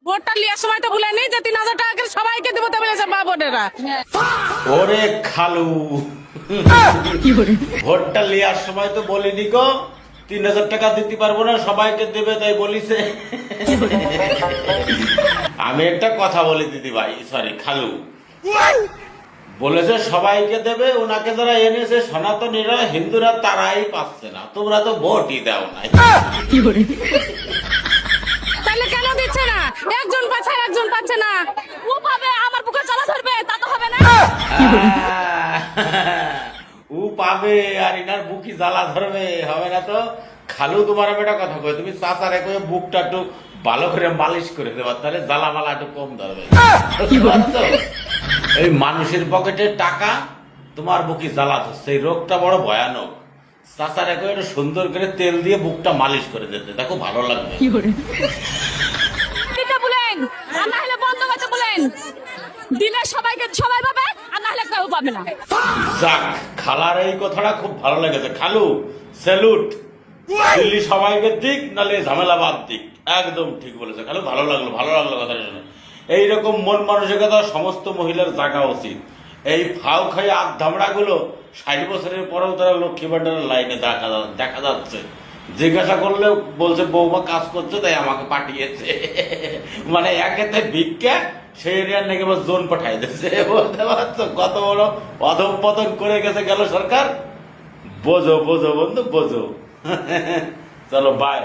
ভোটটা লিয়ার সময় তো ভুলেনি যে 3,000 টাকা করে সবাইকে দেবো তো বলেছে মা বোনেরা। ওরে খালু, ভোটটা লিয়ার সময় তো বলিনি গো 3,000 টাকা দিতে পারবো না, সবাইকে দেবে তাই বলিছে। আমি একটা কথা বলি দিদি ভাই, সরি খালু, বলেছে সবাইকে দেবে, ওনাকে যারা এনেছে সনাতনীরা হিন্দুরা তারাই পাচ্ছে না, তোমরা তো ভোটই দাও নাই। তাহলে কেন দিচ্ছে না? একজন পাচ্ছে আর একজন পাচ্ছে না। ও পাবে, আমার বুকে জ্বালা ধরবে, তা তো হবে না। ও পাবে আর ইনার বুকি জ্বালা ধরবে, হবে না তো। খালু তোমার আমি একটা কথা কই, তুমি চাচারে কয়ে বুকটা একটু ভালো করে মালিশ করে দেবা, তাহলে জ্বালা মালা একটু কম ধরবে। এই মানুষের পকেটে টাকা, তোমার বুকি জ্বালা ধরছে, এই রোগটা বড় ভয়ানক। চাচারে কয়ে একটু সুন্দর করে তেল দিয়ে বুকটা মালিশ করে দিতে, দেখো ভালো লাগবে। দিতে বলেন, আর না হলে বন্ধ করতে বলেন। দিলে সবাইকে সবাই পাবে, আর না হলে কেউ পাবে না। যাক, খালার এই কথাটা খুব ভালো লেগেছে। খালু স্যালুট, দিল্লি সবাইকে দিক, নালে ঝামেলা বাদ দিক, একদম ঠিক বলেছে খালু। ভালো লাগলো, ভালো লাগলো কথাটা শুনে। এইরকম মন মানসিকতা সমস্ত মহিলার জাগা উচিত। এই ফাউ খাই আধ ধামড়া গুলো 60 বছরের পরেও তারা লক্ষ্মী ভান্ডারের লাইনে দেখা যাচ্ছে। জিজ্ঞাসা করলে বলছে বৌমা কাজ করছে তাই আমাকে পাঠিয়েছে। মানে একেতে ভিক্ষা, সেই এরিয়ার নাকি আবার জোন পাঠাই দিচ্ছে। বলতে পারছো কত বড় অধঃপতন করে গেছে গেল সরকার। বোঝো বোঝো বন্ধু বোঝো। চলো বাই।